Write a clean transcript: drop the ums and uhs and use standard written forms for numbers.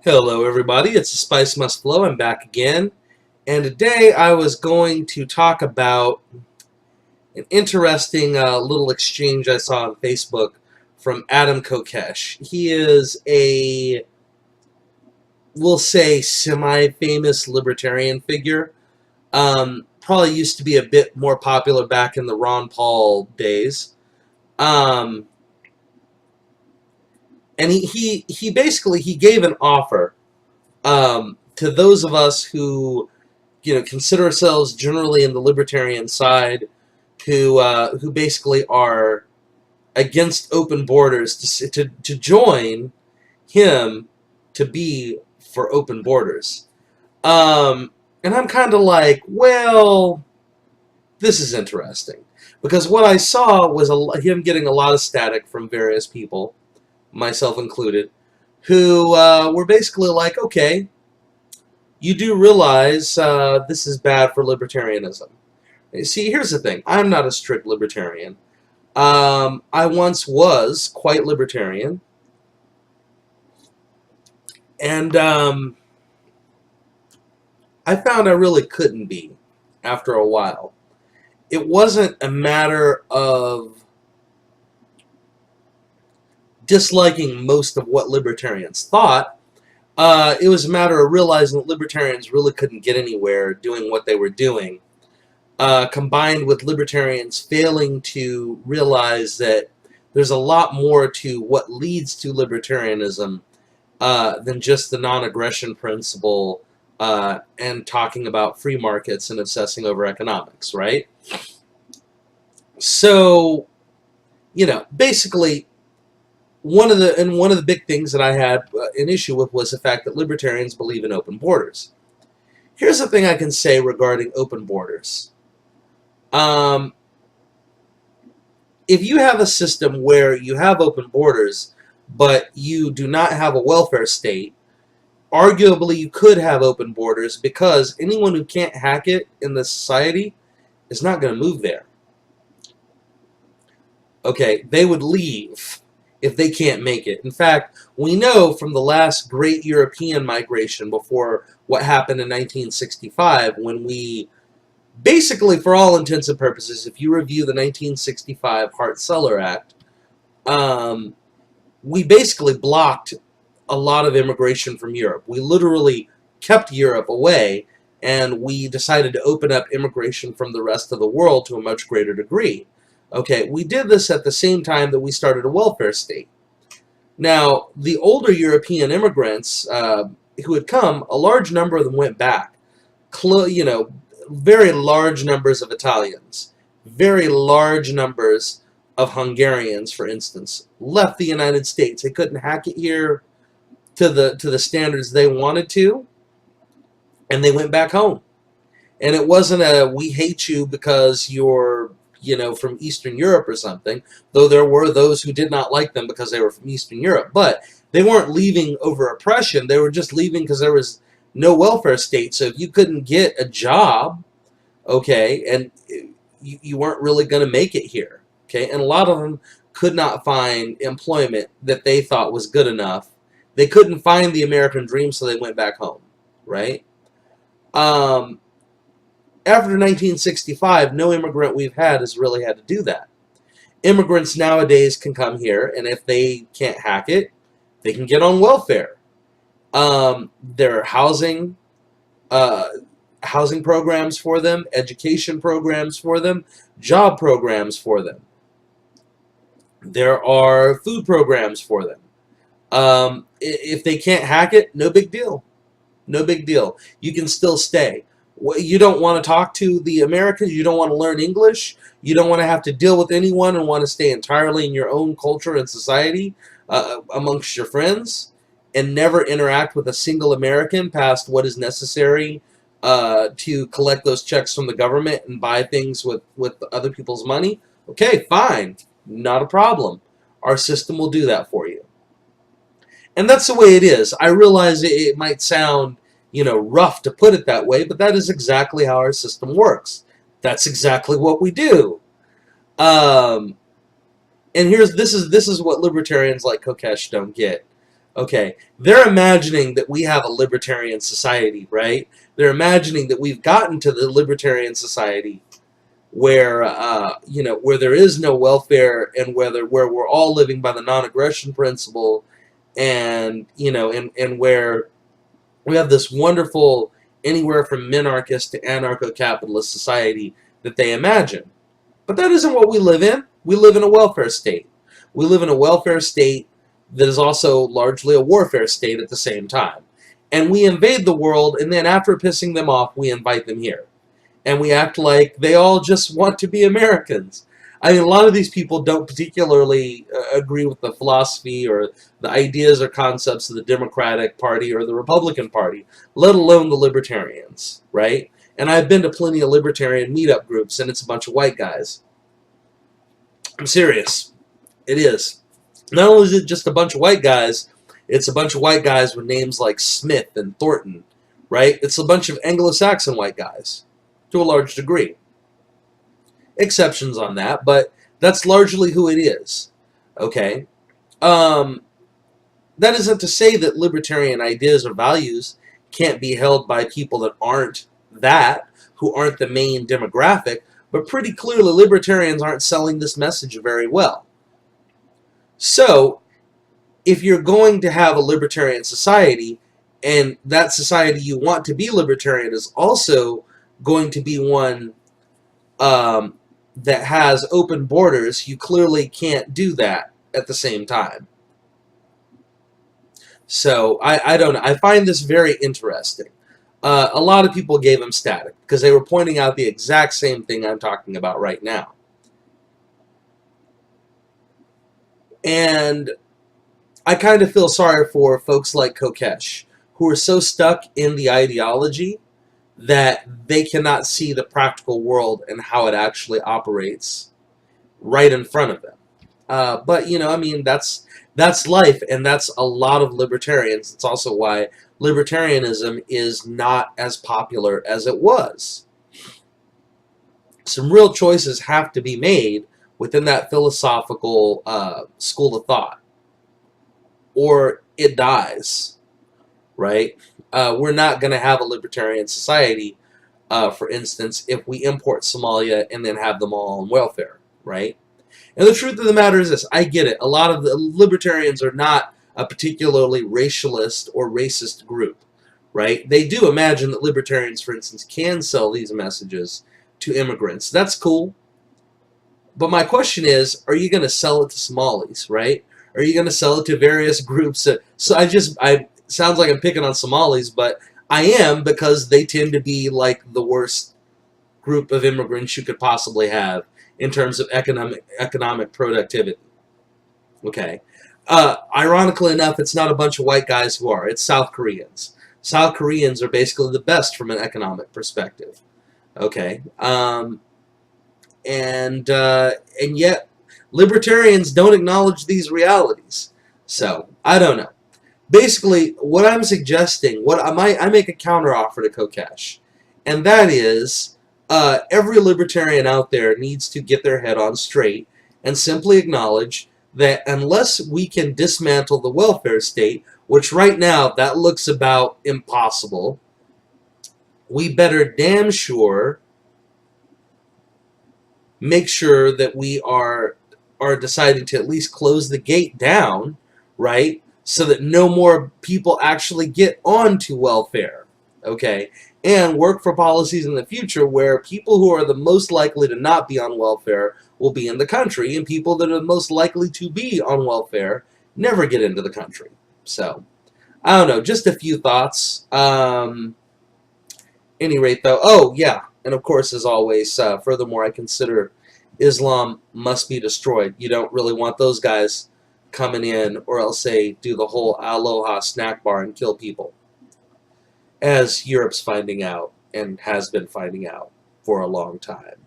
Hello everybody, it's The Spice Must Flow. I'm back again, and today I was going to talk about an interesting little exchange I saw on Facebook from Adam Kokesh. He is a, we'll say, semi-famous libertarian figure. Probably used to be a bit more popular back in the Ron Paul days. Um, and he basically he gave an offer to those of us who consider ourselves generally in the libertarian side, who basically are against open borders, to join him to be for open borders. And I'm kind of like, well, this is interesting because what I saw was him getting a lot of static from various people, myself included, who were basically like, okay, you do realize this is bad for libertarianism. See, here's the thing. I'm not a strict libertarian. I once was quite libertarian. And I found I really couldn't be after a while. It wasn't a matter of disliking most of what libertarians thought. It was a matter of realizing that libertarians really couldn't get anywhere doing what they were doing. Combined with libertarians failing to realize that there's a lot more to what leads to libertarianism than just the non-aggression principle and talking about free markets and obsessing over economics, right? So, basically, one of the big things that I had an issue with was the fact that libertarians believe in open borders. Here's the thing I can say regarding open borders. If you have a system where you have open borders, but you do not have a welfare state, arguably you could have open borders because anyone who can't hack it in the society is not going to move there. Okay, they would leave if they can't make it. In fact, we know from the last great European migration before what happened in 1965, when we basically, for all intents and purposes, if you review the 1965 Hart-Cellar Act, we basically blocked a lot of immigration from Europe. We literally kept Europe away, and we decided to open up immigration from the rest of the world to a much greater degree. Okay, we did this at the same time that we started a welfare state. Now, the older European immigrants who had come, a large number of them went back. Very large numbers of Italians, very large numbers of Hungarians, for instance, left the United States. They couldn't hack it here to the standards they wanted to, and they went back home. And it wasn't a we hate you because you're from Eastern Europe or something, though there were those who did not like them because they were from Eastern Europe. But they weren't leaving over oppression. They were just leaving because there was no welfare state. So if you couldn't get a job, okay, and you weren't really going to make it here, okay, and a lot of them could not find employment that they thought was good enough. They couldn't find the American dream, so they went back home, right? After 1965, no immigrant we've had has really had to do that. Immigrants nowadays can come here, and if they can't hack it, they can get on welfare. There are housing programs for them, education programs for them, job programs for them. There are food programs for them. If they can't hack it, no big deal. No big deal. You can still stay. You don't want to talk to the Americans. You don't want to learn English. You don't want to have to deal with anyone and want to stay entirely in your own culture and society amongst your friends and never interact with a single American past what is necessary to collect those checks from the government and buy things with other people's money. Okay, fine. Not a problem. Our system will do that for you. And that's the way it is. I realize it might sound rough to put it that way, but that is exactly how our system works. That's exactly what we do. And this is what libertarians like Kokesh don't get. Okay, they're imagining that we have a libertarian society, right? They're imagining that we've gotten to the libertarian society where where there is no welfare, and where we're all living by the non-aggression principle, and and where we have this wonderful anywhere from minarchist to anarcho-capitalist society that they imagine. But that isn't what we live in. We live in a welfare state. We live in a welfare state that is also largely a warfare state at the same time. And we invade the world, and then after pissing them off, we invite them here. And we act like they all just want to be Americans. I mean, a lot of these people don't particularly agree with the philosophy or the ideas or concepts of the Democratic Party or the Republican Party, let alone the Libertarians, right? And I've been to plenty of Libertarian meetup groups, and it's a bunch of white guys. I'm serious. It is. Not only is it just a bunch of white guys, it's a bunch of white guys with names like Smith and Thornton, right? It's a bunch of Anglo-Saxon white guys, to a large degree. Exceptions on that, but that's largely who it is. Okay? That isn't to say that libertarian ideas or values can't be held by people that aren't that, who aren't the main demographic, but pretty clearly libertarians aren't selling this message very well. So, if you're going to have a libertarian society, and that society you want to be libertarian is also going to be one that has open borders, you clearly can't do that at the same time. So, I don't know. I find this very interesting. A lot of people gave him static because they were pointing out the exact same thing I'm talking about right now. And I kind of feel sorry for folks like Kokesh, who are so stuck in the ideology that they cannot see the practical world and how it actually operates right in front of them. But, I mean, that's life, and that's a lot of libertarians. It's also why libertarianism is not as popular as it was. Some real choices have to be made within that philosophical school of thought, or it dies, right? We're not going to have a libertarian society, for instance, if we import Somalia and then have them all on welfare, right? And the truth of the matter is this: I get it. A lot of the libertarians are not a particularly racialist or racist group, right? They do imagine that libertarians, for instance, can sell these messages to immigrants. That's cool. But my question is, are you going to sell it to Somalis, right? Are you going to sell it to various groups? I sounds like I'm picking on Somalis, but I am, because they tend to be like the worst group of immigrants you could possibly have in terms of economic productivity. Okay. Ironically enough, it's not a bunch of white guys who are. It's South Koreans. South Koreans are basically the best from an economic perspective. Okay. And yet libertarians don't acknowledge these realities. So, I don't know. Basically, what I'm suggesting, I make a counteroffer to Kokesh, and that is, every libertarian out there needs to get their head on straight and simply acknowledge that unless we can dismantle the welfare state, which right now that looks about impossible, we better damn sure make sure that we are deciding to at least close the gate down, right? So that no more people actually get onto welfare, okay? And work for policies in the future where people who are the most likely to not be on welfare will be in the country, and people that are most likely to be on welfare never get into the country. So, I don't know, just a few thoughts. Any rate, though, oh, yeah, and of course, as always, furthermore, I consider Islam must be destroyed. You don't really want those guys coming in, or else say do the whole aloha snack bar and kill people, as Europe's finding out and has been finding out for a long time.